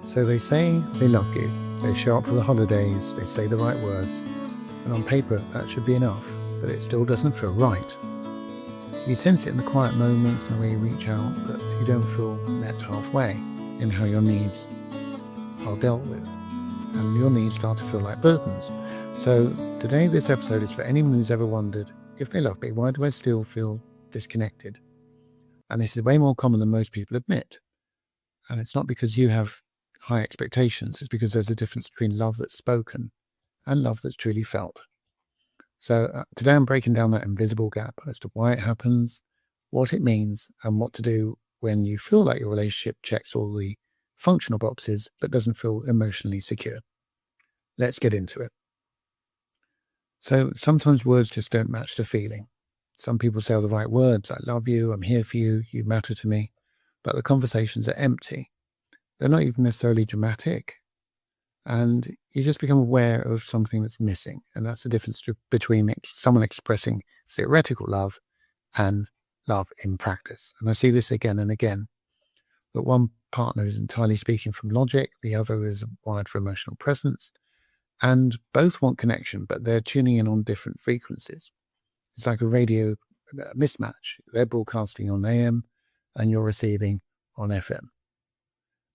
So they say they love you, they show up for the holidays, they say the right words, and on paper that should be enough, but it still doesn't feel right. You sense it in the quiet moments and the way you reach out, but you don't feel met halfway in how your needs are dealt with, and your needs start to feel like burdens. So today, this episode is for anyone who's ever wondered, if they love me, why do I still feel disconnected? And this is way more common than most people admit. And it's not because you have high expectations, it's because there's a difference between love that's spoken and love that's truly felt. So today I'm breaking down that invisible gap as to why it happens, what it means, and what to do when you feel like your relationship checks all the functional boxes but doesn't feel emotionally secure. Let's get into it. So sometimes words just don't match the feeling. Some people say all the right words, I love you, I'm here for you, you matter to me, but the conversations are empty. They're not even necessarily dramatic. And you just become aware of something that's missing. And that's the difference between someone expressing theoretical love and love in practice. And I see this again and again, that one partner is entirely speaking from logic, the other is wired for emotional presence, and both want connection, but they're tuning in on different frequencies. It's like a radio mismatch. They're broadcasting on AM and you're receiving on FM.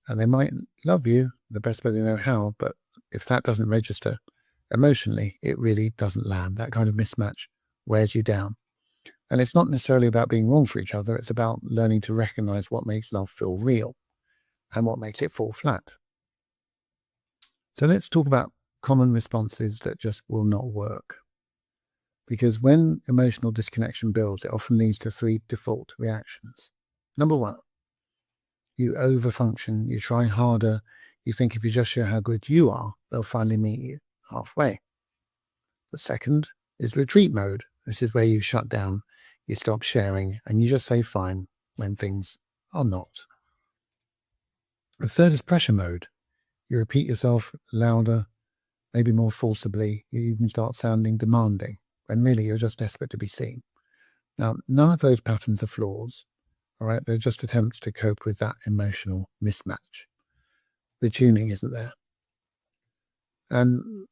And they might love you the best way they know how, but if that doesn't register emotionally, it really doesn't land. That kind of mismatch wears you down. And it's not necessarily about being wrong for each other. It's about learning to recognize what makes love feel real and what makes it fall flat. So let's talk about common responses that just will not work. Because when emotional disconnection builds, it often leads to three default reactions. Number one, you overfunction, you try harder, you think if you just show how good you are, they'll finally meet you halfway. The second is retreat mode. This is where you shut down, you stop sharing, and you just say fine when things are not. The third is pressure mode. You repeat yourself louder, maybe more forcibly, you even start sounding demanding, when really you're just desperate to be seen. Now, none of those patterns are flaws, all right? They're just attempts to cope with that emotional mismatch. The tuning isn't there. And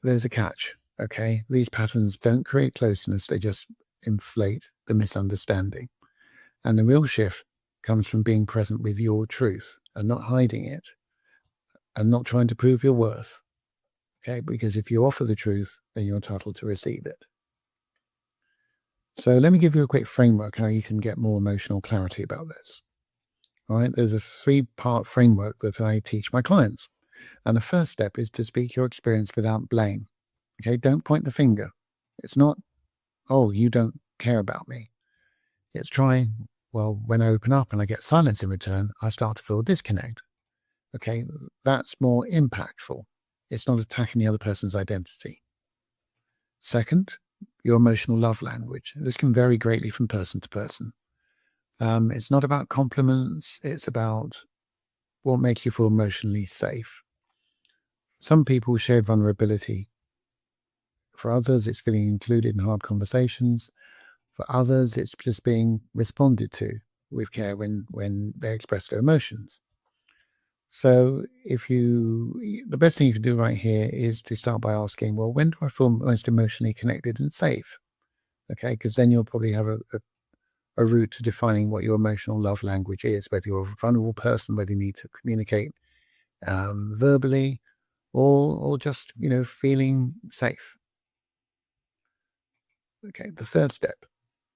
there's a catch, okay? These patterns don't create closeness, they just inflate the misunderstanding. And the real shift comes from being present with your truth and not hiding it and not trying to prove your worth, okay? Because if you offer the truth, then you're entitled to receive it. So let me give you a quick framework how you can get more emotional clarity about this. All right, there's a 3-part framework that I teach my clients. And the first step is to speak your experience without blame. Okay, don't point the finger. It's not, oh, you don't care about me. It's try, well, when I open up and I get silence in return, I start to feel disconnect. Okay, that's more impactful. It's not attacking the other person's identity. Second, your emotional love language. This can vary greatly from person to person. It's not about compliments. It's about what makes you feel emotionally safe. Some people share vulnerability. For others, it's feeling included in hard conversations. For others, it's just being responded to with care when they express their emotions. So the best thing you can do right here is to start by asking, well, when do I feel most emotionally connected and safe? Okay, because then you'll probably have a route to defining what your emotional love language is, whether you're a vulnerable person, whether you need to communicate verbally, or just, feeling safe. Okay, the third step,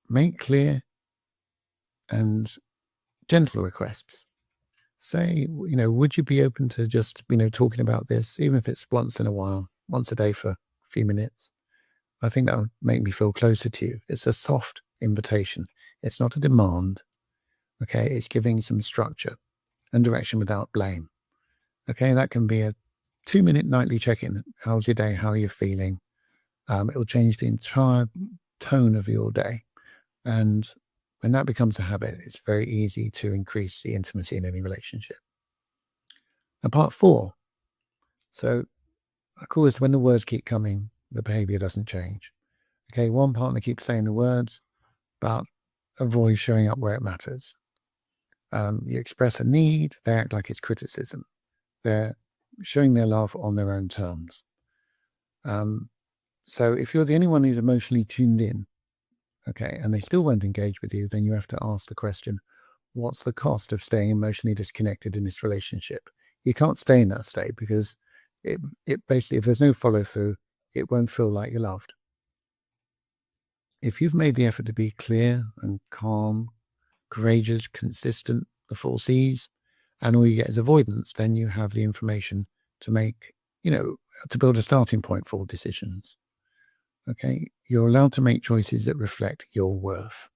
make clear and gentle requests. Say, would you be open to just, talking about this, even if it's once in a while, once a day for a few minutes? I think that would make me feel closer to you. It's a soft invitation. It's not a demand. Okay, it's giving some structure and direction without blame. Okay, that can be a 2-minute nightly check-in. How's your day? How are you feeling? It will change the entire tone of your day. And when that becomes a habit, it's very easy to increase the intimacy in any relationship. And part 4. So I call this when the words keep coming, the behavior doesn't change. Okay, one partner keeps saying the words, but avoid showing up where it matters. You express a need, they act like it's criticism. they're showing their love on their own terms. So if you're the only one who's emotionally tuned in, okay, and they still won't engage with you, then you have to ask the question, what's the cost of staying emotionally disconnected in this relationship? You can't stay in that state because it basically, if there's no follow through, it won't feel like you're loved. If you've made the effort to be clear and calm, courageous, consistent, the four C's, and all you get is avoidance, then you have the information to make, to build a starting point for decisions. Okay. You're allowed to make choices that reflect your worth.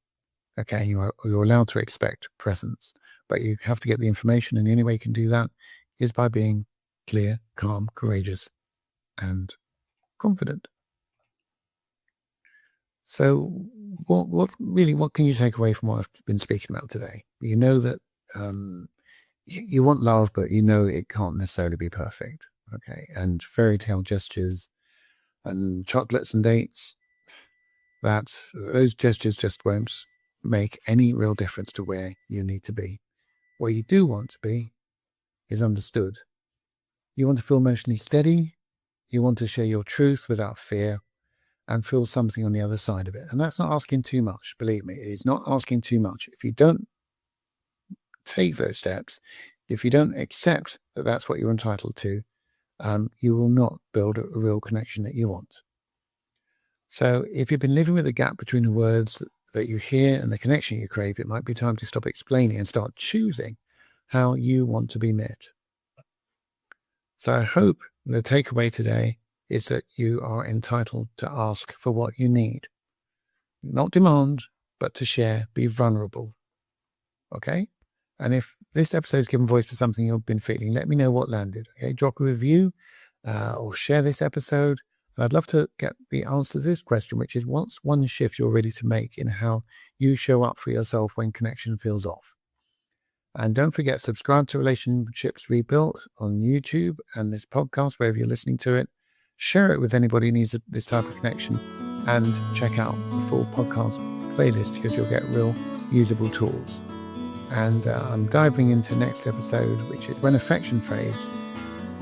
Okay. You're allowed to expect presence, but you have to get the information. And the only way you can do that is by being clear, calm, courageous, and confident. So what can you take away from what I've been speaking about today? You know that you want love, but you know it can't necessarily be perfect. Okay. And fairy tale gestures and chocolates and dates, those gestures just won't make any real difference to where you need to be. Where you do want to be is understood. You want to feel emotionally steady. You want to share your truth without fear and feel something on the other side of it. And that's not asking too much. Believe me, it's not asking too much. If you don't take those steps, if you don't accept that that's what you're entitled to, you will not build a real connection that you want. So if you've been living with the gap between the words that you hear and the connection you crave, it might be time to stop explaining and start choosing how you want to be met. So I hope the takeaway today is that you are entitled to ask for what you need. Not demand, but to share, be vulnerable. Okay? And if this episode has given voice to something you've been feeling, let me know what landed. Okay? Drop a review or share this episode. And I'd love to get the answer to this question, which is, what's one shift you're ready to make in how you show up for yourself when connection feels off? And don't forget, subscribe to Relationships Rebuilt on YouTube and this podcast, wherever you're listening to it. Share it with anybody who needs this type of connection. And check out the full podcast playlist because you'll get real usable tools. And I'm diving into next episode, which is when affection fades,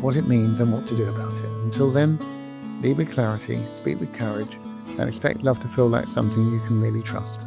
what it means and what to do about it. Until then, lead with clarity, speak with courage, and expect love to feel like something you can really trust.